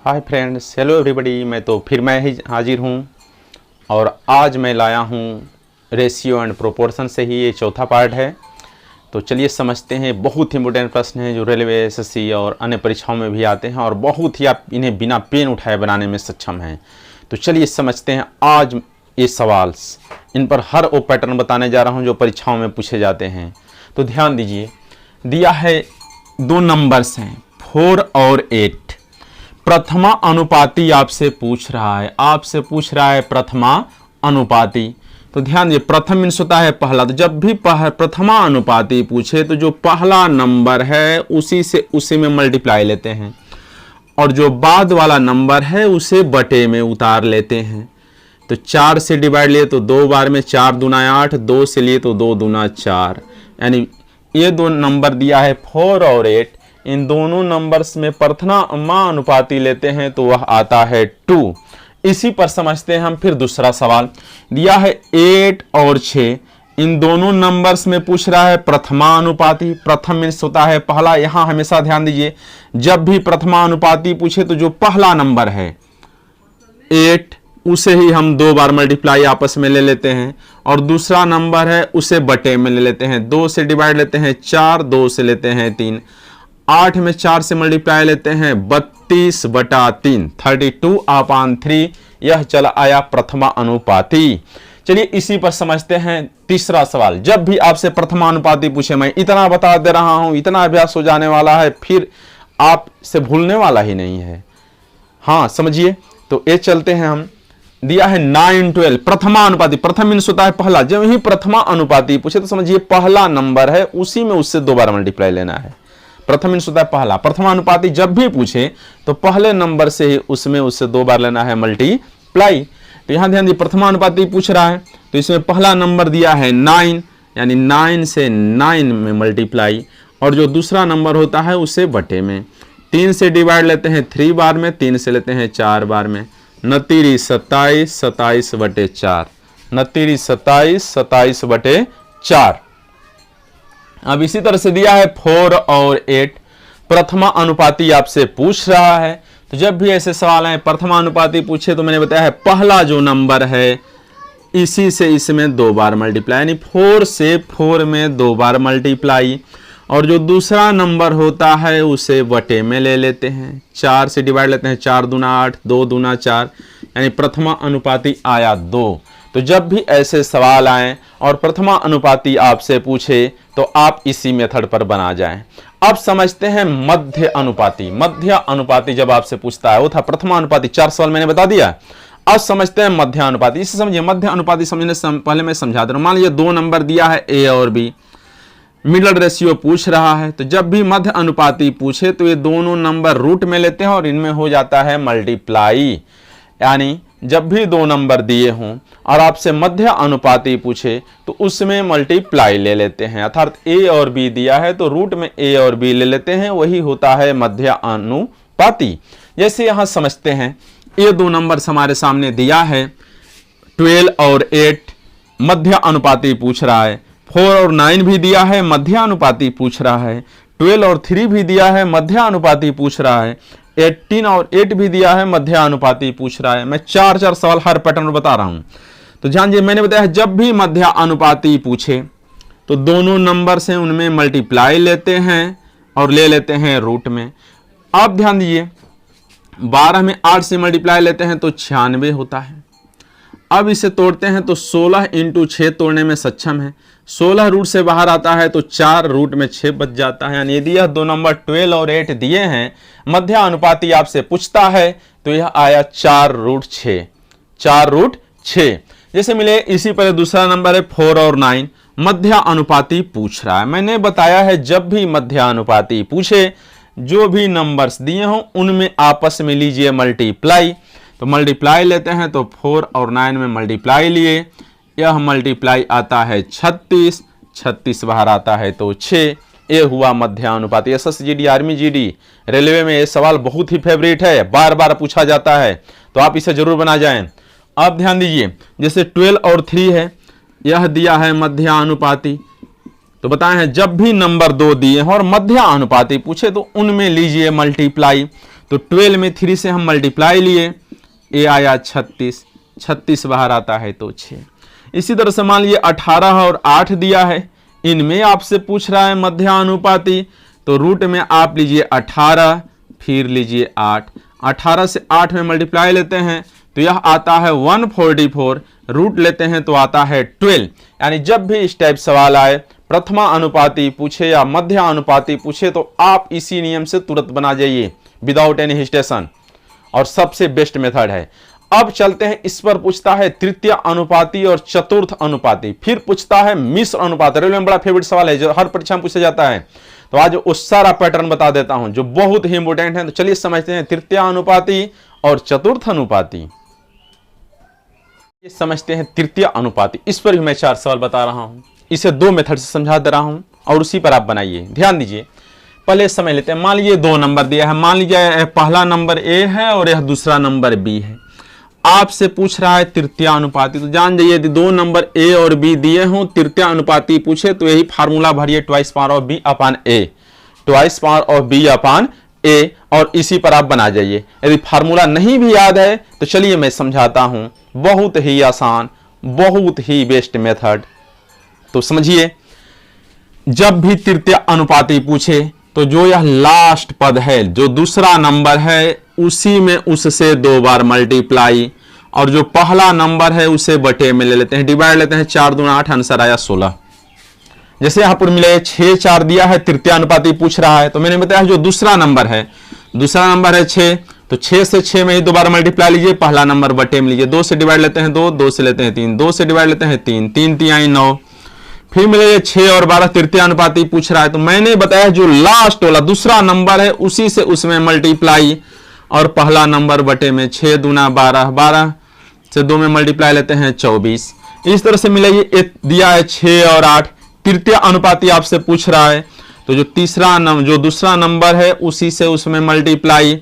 Hi friends, hello everybody. मैं ही हाजिर हूँ और आज मैं लाया हूँ रेशियो एंड प्रोपोर्शन से ही ये चौथा पार्ट है। तो चलिए समझते हैं। बहुत ही इंपॉर्टेंट प्रश्न हैं जो रेलवे, एसएससी और अन्य परीक्षाओं में भी आते हैं और बहुत ही आप इन्हें बिना पेन उठाए बनाने में सक्षम हैं। तो चलिए समझते हैं आज ये सवाल। इन पर हर वो पैटर्न बताने जा रहा हूँ जो परीक्षाओं में पूछे जाते हैं। तो ध्यान दीजिए, दिया है दो नंबर्स हैं 4 और 8। प्रथमा अनुपाती आपसे पूछ रहा है, प्रथमा अनुपाती। तो ध्यान दीजिए, प्रथम मीन्स होता है पहला। तो जब भी प्रथमा अनुपाती पूछे तो जो पहला नंबर है उसी में मल्टीप्लाई लेते हैं और जो बाद वाला नंबर है उसे बटे में उतार लेते हैं। तो 4 से डिवाइड लिए तो 2 बार में, 4 दूना 8, 2 से लिए तो 2 दूना 4। यानी ये दो नंबर दिया है 4 और 8। इन दोनों नंबर्स में प्रथमा अनुपाती लेते हैं तो वह आता है 2। इसी पर समझते हैं हम फिर दूसरा सवाल। दिया है 8 और 6। इन दोनों नंबर्स में पूछ रहा है प्रथमा अनुपाती। प्रथम मीन्स होता है पहला। यहां हमेशा ध्यान दीजिए, जब भी प्रथमा अनुपाती पूछे तो जो पहला नंबर है 8 उसे ही हम 2 बार मल्टीप्लाई आपस में ले लेते हैं और दूसरा नंबर है उसे बटे में ले लेते हैं। 2 से डिवाइड लेते हैं 4, 2 से लेते हैं 3, 8 में 4 से मल्टीप्लाई लेते हैं 32/3, 32/3। यह चला आया प्रथमा अनुपाती। चलिए इसी पर समझते हैं तीसरा सवाल। जब भी आपसे प्रथमा अनुपाती पूछे, मैं इतना बता दे रहा हूं, इतना अभ्यास हो जाने वाला है, फिर आपसे भूलने वाला ही नहीं है। हाँ समझिए। तो ये चलते हैं हम। दिया है 9, 12। प्रथमा अनुपाती, प्रथम मीन्स होता है पहला। जब ही प्रथमा अनुपाती पूछे तो समझिए पहला नंबर है उसी में उससे 2 बार मल्टीप्लाई लेना है। प्रथम मीन्स होता है पहला। प्रथमा अनुपाती जब भी पूछे तो पहले नंबर से ही उससे 2 बार लेना है मल्टीप्लाई। तो यहां ध्यान दीजिए, प्रथमा अनुपाती पूछ रहा है तो इसमें पहला नंबर दिया है 9, यानी 9 से 9 में मल्टीप्लाई और जो दूसरा नंबर होता है उसे बटे में। 3 से डिवाइड लेते हैं 3 बार में, 3 से लेते हैं 4 बार में। 29, 27, 27/4। 29, 27, 27/4। अब इसी तरह से दिया है 4 और 8। प्रथमा अनुपाती आपसे पूछ रहा है। तो जब भी ऐसे सवाल हैं प्रथमा अनुपाती पूछे तो मैंने बताया है पहला जो नंबर है इसी से इसमें 2 बार मल्टीप्लाई, यानी 4 से 4 में 2 बार मल्टीप्लाई और जो दूसरा नंबर होता है उसे बटे में ले लेते हैं। 4 से डिवाइड लेते हैं, 4 दूना 8, 2 दूना 4, यानी प्रथमा अनुपाती आया 2। तो जब भी ऐसे सवाल आए और प्रथमा अनुपाती आपसे पूछे तो आप इसी मेथड पर बना जाएं। अब समझते हैं मध्य अनुपाती। मध्य अनुपाती जब आपसे पूछता है, वो था प्रथमा अनुपाती, 4 सवाल मैंने बता दिया। अब समझते हैं मध्य अनुपाती। इसे समझिए, मध्य अनुपाती समझने से पहले मैं समझा दे रहा हूं। मान लीजिए 2 नंबर दिया है ए और बी, मिडल रेशियो पूछ रहा है। तो जब भी मध्य अनुपाती पूछे तो ये दोनों नंबर रूट में लेते हैं और इनमें हो जाता है मल्टीप्लाई। यानी जब भी 2 नंबर दिए हों और आपसे मध्य अनुपाती पूछे तो उसमें मल्टीप्लाई ले लेते हैं। अर्थात ए और बी दिया है तो रूट में ए और बी ले लेते हैं, वही होता है मध्य अनुपाती। जैसे यहां समझते हैं, ये 2 नंबर हमारे सामने दिया है 12 और 8, मध्य अनुपाती पूछ रहा है। 4 और 9 भी दिया है, मध्य अनुपाती पूछ रहा है। 12 और 3 भी दिया है, मध्य अनुपाती पूछ रहा है। 18 और 8 भी दिया है, मध्य अनुपाती पूछ रहा है। मैं 4 सवाल हर पैटर्न में बता रहा हूं। तो ध्यान दीजिए, मैंने बताया जब भी मध्य अनुपाती पूछे तो दोनों नंबर से उनमें मल्टीप्लाई लेते हैं और ले लेते हैं रूट में। अब ध्यान दीजिए, 12 में 8 से मल्टीप्लाई लेते हैं तो 96 होता है। अब इसे तोड़ते हैं तो 16 × 6 तोड़ने में सक्षम है। 16 रूट से बाहर आता है तो 4 रूट में 6 बच जाता है। यानी यदि यह 2 नंबर 12 और 8 दिए हैं, मध्य अनुपाती आपसे पूछता है तो यह आया 4 रूट 6, 4 रूट 6। जैसे मिले इसी पर दूसरा नंबर है 4 और 9, मध्य अनुपाती पूछ रहा है। मैंने बताया है जब भी मध्य अनुपाती पूछे, जो भी नंबर्स दिए हों उनमें आपस में लीजिए मल्टीप्लाई। तो मल्टीप्लाई लेते हैं तो 4 और 9 में मल्टीप्लाई लिए, यह मल्टीप्लाई आता है 36, 36 बाहर आता है तो 6। ये हुआ मध्य अनुपाती। एसएसजीडी, आर्मी जीडी, रेलवे में ये सवाल बहुत ही फेवरेट है, बार बार पूछा जाता है, तो आप इसे जरूर बना जाएं। अब ध्यान दीजिए, जैसे 12 और 3 है, यह दिया है मध्य अनुपाती। तो बताए हैं जब भी नंबर 2 दिए हैं और मध्य अनुपाती पूछे तो उनमें लीजिए मल्टीप्लाई। तो 12 में 3 से हम मल्टीप्लाई लिए, ए आया 36, 36 बाहर आता है तो 6। इसी तरह से मान लीजिए 18 और 8 दिया है, इनमें आपसे पूछ रहा है मध्यानुपाती, तो रूट में आप लीजिए 18 फिर लीजिए 8, 18 से 8 में मल्टीप्लाई लेते हैं तो यह आता है 144, रूट लेते हैं तो आता है 12। यानी जब भी इस टाइप सवाल आए, प्रथमा अनुपाती पूछे या मध्य अनुपाती पूछे, तो आप इसी नियम से तुरंत बना जाइए विदाउट एनी हेजिटेशन, और सबसे बेस्ट मेथड है। अब चलते हैं, इस पर पूछता है तृतीय अनुपाती और चतुर्थ अनुपाती, फिर पूछता है मिश्र अनुपात। रेलवे में बड़ा फेवरेट सवाल है जो हर परीक्षा में पूछा जाता है, तो आज उस सारा पैटर्न बता देता हूं जो बहुत ही इंपॉर्टेंट है। तो चलिए समझते हैं तृतीय अनुपाती और चतुर्थ अनुपाती। ये समझते हैं तृतीय अनुपाती, इस पर भी मैं 4 सवाल बता रहा हूं, इसे 2 मेथड से समझा दे रहा हूं और उसी पर आप बनाइए। ध्यान दीजिए, पहले समझ लेते हैं। मान लीजिए 2 नंबर दिया है, मान लीजिए पहला नंबर ए है और यह दूसरा नंबर बी है। आपसे पूछ रहा है तृतीय अनुपाती, तो जान जाइए यदि 2 नंबर ए और बी दिए हों, तृतीय अनुपाती पूछे तो यही फार्मूला भरिए, twice power of B upon A, twice power of B upon A, और इसी पर आप बना जाइए। यदि फार्मूला नहीं भी याद है तो चलिए मैं समझाता हूं, बहुत ही आसान, बहुत ही बेस्ट मेथड। तो समझिए, जब भी तृतीय अनुपाती पूछे तो जो यह लास्ट पद है, जो दूसरा नंबर है, उसी में उससे 2 बार मल्टीप्लाई, और जो पहला नंबर है उसे बटे में ले लेते हैं, डिवाइड लेते हैं, 4 दूना 8, आंसर आया 16। जैसे यहां पर मिले 6 4 दिया है, तृतीय अनुपाती पूछ रहा है, तो मैंने बताया जो दूसरा नंबर है, दूसरा नंबर है 6, तो 6 से 6 में ही 2 बार मल्टीप्लाई लीजिए, पहला नंबर बटे में लीजिए, 2 से डिवाइड लेते हैं 2, 2 से लेते हैं 3, 2 से डिवाइड लेते हैं 3, 3 3 9, फिर मिले 6 और 12, तृतीय अनुपाती पूछ रहा है, तो मैंने बताया जो लास्ट वाला दूसरा नंबर है उसी से उसमें मल्टीप्लाई, और पहला नंबर बटे में, 6 दूना 12, 12 से 2 में मल्टीप्लाई लेते हैं 24। इस तरह से मिलेगी, दिया है 6 और 8, तृतीय अनुपाती आपसे पूछ रहा है, तो जो दूसरा नंबर है उसी से उसमें मल्टीप्लाई,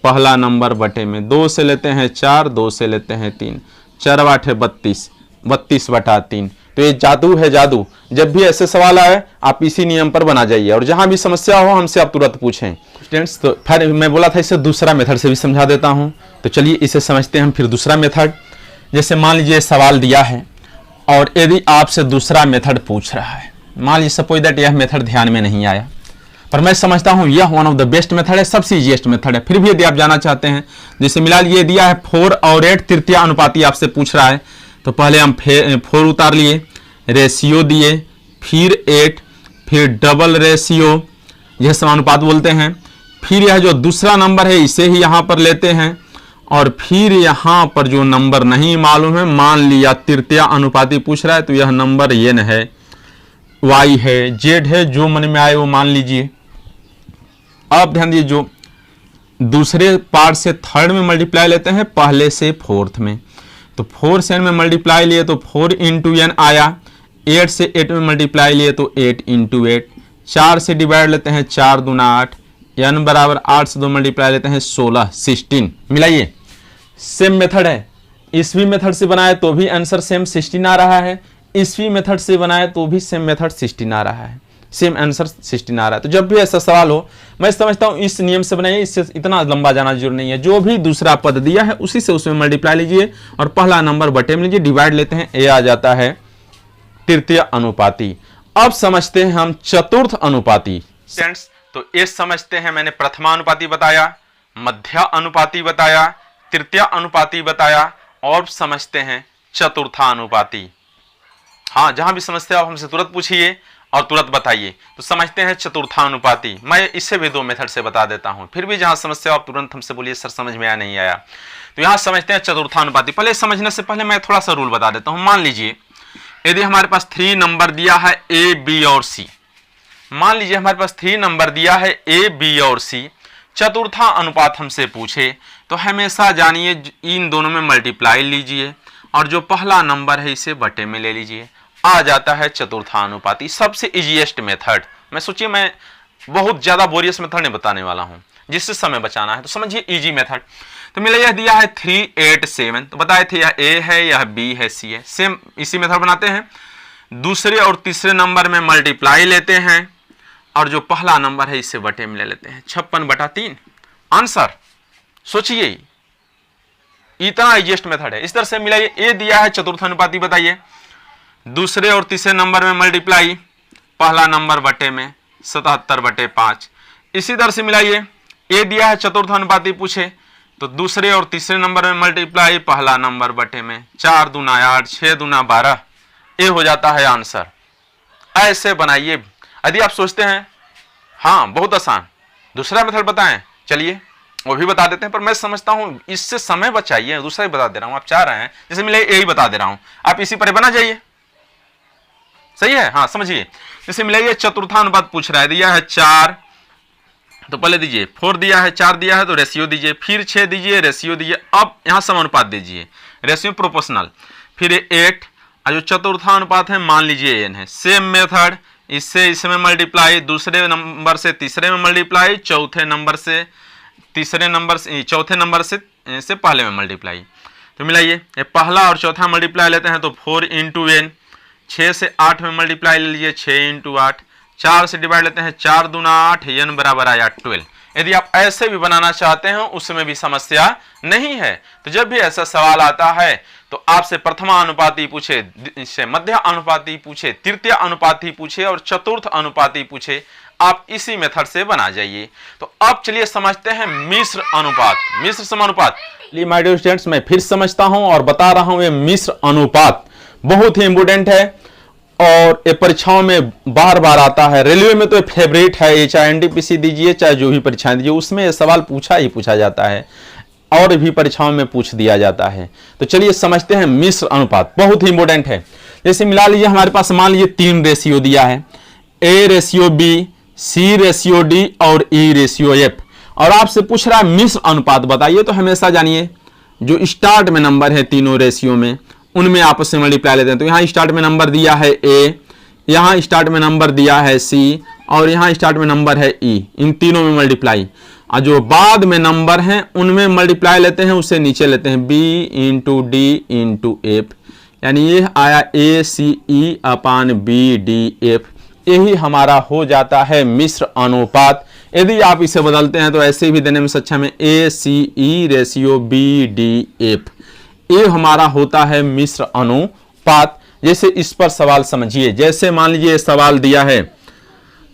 पहला नंबर बटे में, 2 से लेते हैं 4, 2 से लेते हैं 3, 4 8 है 32, 32 बटा 3। तो ये जादू है, जादू। जब भी ऐसे सवाल आए आप इसी नियम पर बना जाइए, और जहां भी समस्या हो हमसे आप तुरंत पूछें। स्टूडेंट्स, तो फिर मैं बोला था इसे दूसरा मेथड से भी समझा देता हूं, तो चलिए इसे समझते हैं हम फिर दूसरा मेथड। जैसे मान लीजिए सवाल दिया है और यदि आपसे दूसरा मेथड पूछ रहा है, मान लीजिए सपोज दैट यह मेथड ध्यान में नहीं आया, पर मैं समझता हूं यह one of the best method है, सबसे इजीएस्ट मेथड है। फिर भी यदि आप जाना चाहते हैं, जैसे मिला लीजिए दिया है 4 और 8, तृतीय अनुपाती आपसे पूछ रहा है, तो पहले हम 4 उतार लिए, रेशियो दिए, फिर 8, फिर डबल रेशियो, यह समानुपात बोलते हैं, फिर यह जो दूसरा नंबर है इसे ही यहां पर लेते हैं, और फिर यहां पर जो नंबर नहीं मालूम है, मान लिया तृतीय अनुपाती पूछ रहा है तो यह नंबर n है, y है, z है, जो मन में आए वो मान लीजिए। अब ध्यान दीजिए, जो दूसरे पार्ट से थर्ड में मल्टीप्लाई लेते हैं, पहले से फोर्थ में, तो 4 से n में मल्टीप्लाई लिए तो 4 इंटू n आया, 8 से 8 में मल्टीप्लाई लिए तो 8 इंटू 8, 4 से डिवाइड लेते हैं, 4 दूना 8, n बराबर 8 से 2 मल्टीप्लाई लेते हैं 16, 16 मिलाइए। सेम मेथड है, ईस्वी मेथड से बनाए तो भी आंसर सेम 16 आ रहा है, ईस्वी मेथड से बनाए तो भी सेम मेथड 16 आ रहा है, सेम आंसर 16 आ रहा है। तो जब भी ऐसा सवाल हो, मैं समझता हूं इस नियम से बनाइए, इससे इतना लंबा जाना जरूर नहीं है। जो भी दूसरा पद दिया है उसी से उसमें मल्टीप्लाई लीजिए और पहला नंबर बटे में लीजिए, डिवाइड लेते हैं, ए आ जाता है तृतीय अनुपाती। अब समझते हैं हम चतुर्थ अनुपाती। तो ये समझते हैं, मैंने प्रथमानुपाती बताया, मध्य अनुपाती बताया, तृतीय अनुपाती बताया, और समझते हैं चतुर्थानुपाती। हाँ, जहां भी समस्या हो हमसे तुरंत पूछिए और तुरंत बताइए। तो समझते हैं चतुर्थानुपाती, मैं इससे भी 2 मेथड से बता देता हूं, फिर भी जहां समस्या हो आप तुरंत हमसे बोलिए सर समझ में आया नहीं आया। तो यहां समझते हैं चतुर्थानुपाती। पहले समझने से पहले मैं थोड़ा सा रूल बता देता हूं। मान लीजिए यदि हमारे पास 3 नंबर दिया है ए, बी और सी, मान लीजिए हमारे पास 3 नंबर दिया है ए, बी और सी, चतुर्था अनुपात हमसे पूछे तो हमेशा जानिए इन दोनों में मल्टीप्लाई लीजिए और जो पहला नंबर है इसे बटे में ले लीजिए, आ जाता है चतुर्थानुपाती। सबसे इजीएस्ट मेथड। मैं सोचिए मैं बहुत ज्यादा बोरियस मेथड नहीं बताने वाला हूं, जिससे समय बचाना है, तो समझिए इजी मेथड। तो मिला यह दिया है 3 8 7, तो बताए थे यह ए है, यह बी है, सी है। सेम इसी मेथड बनाते हैं, दूसरे और तीसरे नंबर में मल्टीप्लाई लेते हैं और जो पहला नंबर है इसे बटे में ले लेते हैं, 56/3 आंसर। सोचिए, इतना इजीएस्ट मेथड है। इस तरह से मिलाइए, ए दिया है चतुर्थ अनुपाती, बताइए दूसरे और तीसरे नंबर में मल्टीप्लाई पहला नंबर बटे में 77/5। इसी तरह से मिलाइए, ए दिया है चतुर्थ अनुपाती पूछे तो दूसरे और तीसरे नंबर में मल्टीप्लाई पहला नंबर बटे में 4 दूना 8 6 दूना 12, ये हो जाता है आंसर। ऐसे बनाइए। यदि आप सोचते हैं हाँ बहुत आसान, दूसरा मेथड बताएं, चलिए वो भी बता देते हैं, पर मैं समझता हूं इससे समय बचाइए, दूसरा ही बता दे रहा हूं। आप चाह रहे हैं जैसे मिले यही बता दे रहा हूं, आप इसी पर बना जाइए, सही है। हाँ समझिए, जैसे मिलाइए चतुर्थानुपात पूछ रहा है, दिया है 4 तो पहले दीजिए 4 दिया है, 4 दिया है तो रेशियो दीजिए, फिर 6 दीजिए रेशियो दीजिए, अब यहां समानुपात दीजिए, रेशियो प्रोपोर्शनल, फिर 8 और जो चतुर्थानुपात है मान लीजिए n है। सेम मेथड, इससे इसमें मल्टीप्लाई, दूसरे नंबर से तीसरे में मल्टीप्लाई, चौथे नंबर से तीसरे नंबर से चौथे नंबर से पहले में मल्टीप्लाई। तो मिलाइए, ये पहला और चौथा मल्टीप्लाई लेते हैं तो 4 × n, 6 से 8 में मल्टीप्लाई ले लीजिए 6 × 8, 4 से डिवाइड लेते हैं 4 दूना 8, n बराबर आया 12। यदि आप ऐसे भी बनाना चाहते हैं उसमें भी समस्या नहीं है। तो जब भी ऐसा सवाल आता है तो आपसे प्रथमा अनुपाती पूछे, इससे मध्य अनुपाती पूछे, तृतीय अनुपाती पूछे और चतुर्थ अनुपाती पूछे, आप इसी मेथड से बना जाइए। तो अब चलिए समझते हैं मिश्र अनुपात, मिश्र समानुपात। माय डियर स्टूडेंट्स, मैं फिर समझता हूं और बता रहा हूं, ये मिश्र अनुपात बहुत ही इंपोर्टेंट है और ये परीक्षाओं में बार बार आता है। रेलवे में तो ये फेवरेट है, ये चाहे एनटीपीसी दीजिए चाहे जो भी परीक्षाएं दीजिए, उसमें ये सवाल पूछा ही पूछा जाता है और भी परीक्षाओं में पूछ दिया जाता है। तो चलिए समझते हैं मिश्र अनुपात, बहुत ही इंपोर्टेंट है। जैसे मिला लीजिए, हमारे पास मान लीजिए 3 रेशियो दिया है, A/B, C/D और E/F, और आपसे पूछ रहा है मिश्र अनुपात बताइए। तो हमेशा जानिए जो स्टार्ट में नंबर है तीनों रेशियो में, उनमें आपस में मल्टीप्लाई लेते हैं। तो यहाँ स्टार्ट में नंबर दिया है A, यहाँ स्टार्ट में नंबर दिया है C और यहाँ स्टार्ट में नंबर है E, इन तीनों में मल्टीप्लाई। और जो बाद में नंबर हैं उनमें मल्टीप्लाई लेते हैं, उससे नीचे लेते हैं B × D × F, यानी ये आया ACE/BDF। यही हमारा हो जाता है मिश्र अनुपात। यदि आप इसे बदलते हैं तो ऐसे भी देने में सक्षम है, ACE/BDF, ये हमारा होता है मिश्र अनुपात। जैसे इस पर सवाल समझिए, जैसे मान लीजिए सवाल दिया है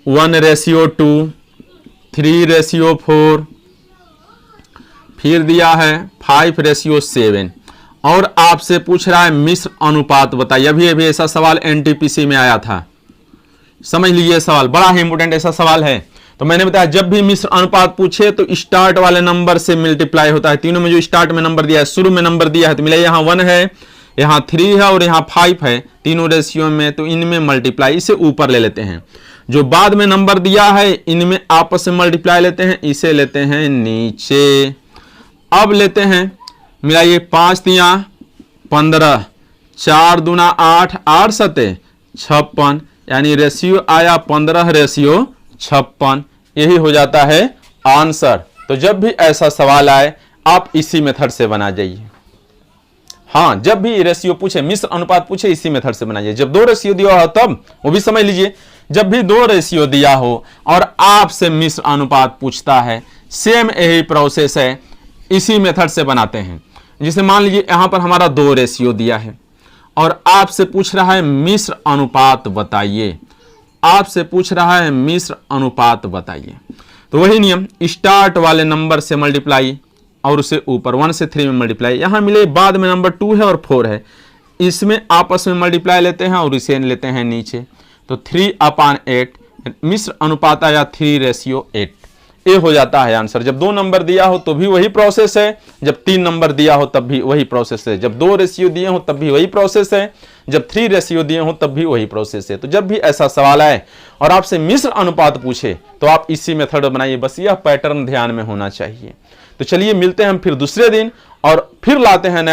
1/2, 3/4, फिर दिया है 5/7 और आपसे पूछ रहा है मिश्र अनुपात बताइए। अभी अभी ऐसा सवाल एनटीपीसी में आया था, समझ लीजिए सवाल बड़ा ही इंपोर्टेंट ऐसा सवाल है। तो मैंने बताया जब भी मिश्र अनुपात पूछे तो स्टार्ट वाले नंबर से मल्टीप्लाई होता है। तीनों में जो स्टार्ट में नंबर दिया है, शुरू में नंबर दिया है, तो मिला यहाँ 1 है, यहाँ 3 है और यहाँ 5 है, तीनों रेशियो में, तो इनमें मल्टीप्लाई, इसे ऊपर ले लेते हैं। जो बाद में नंबर दिया है इनमें आपस में मल्टीप्लाई लेते हैं, इसे लेते हैं नीचे। अब लेते हैं, मिलाइए 5 × 3 = 15, 4 दूना 8, 8 × 7 = 56, यानी रेशियो आया 15/56। यही हो जाता है आंसर। तो जब भी ऐसा सवाल आए आप इसी मेथड से बना जाइए। हाँ, जब भी रेशियो पूछे, मिश्र अनुपात पूछे, इसी मेथड से बनाइए। जब 2 रेशियो दिया हो तब, वो भी समझ लीजिए, जब भी 2 रेशियो दिया हो और आपसे मिश्र अनुपात पूछता है, सेम यही प्रोसेस है, इसी मेथड से बनाते हैं। जैसे मान लीजिए यहां पर हमारा 2 रेशियो दिया है और आपसे पूछ रहा है मिश्र अनुपात बताइए, आपसे पूछ रहा है मिश्र अनुपात बताइए। तो वही नियम, स्टार्ट वाले नंबर से मल्टीप्लाई और उसे ऊपर 1 से 3 में मल्टीप्लाई। यहां मिले बाद में नंबर 2 है और 4 है, इसमें आपस में मल्टीप्लाई लेते हैं और इसे लेते हैं नीचे। तो 3/8, मिश्र अनुपात आया 3/8। ये हो जाता है आंसर। जब 2 नंबर दिया हो तो भी वही प्रोसेस है, जब 3 नंबर दिया हो तब भी वही प्रोसेस है, जब 2 रेशियो दिए हो तब भी वही प्रोसेस है, जब 3 रेशियो दिए हो तब भी वही प्रोसेस है। तो जब भी ऐसा सवाल आए और आपसे मिश्र अनुपात पूछे तो आप इसी मेथड बनाइए, बस यह पैटर्न ध्यान में होना चाहिए। तो चलिए मिलते हैं हम फिर दूसरे दिन और फिर लाते हैं नया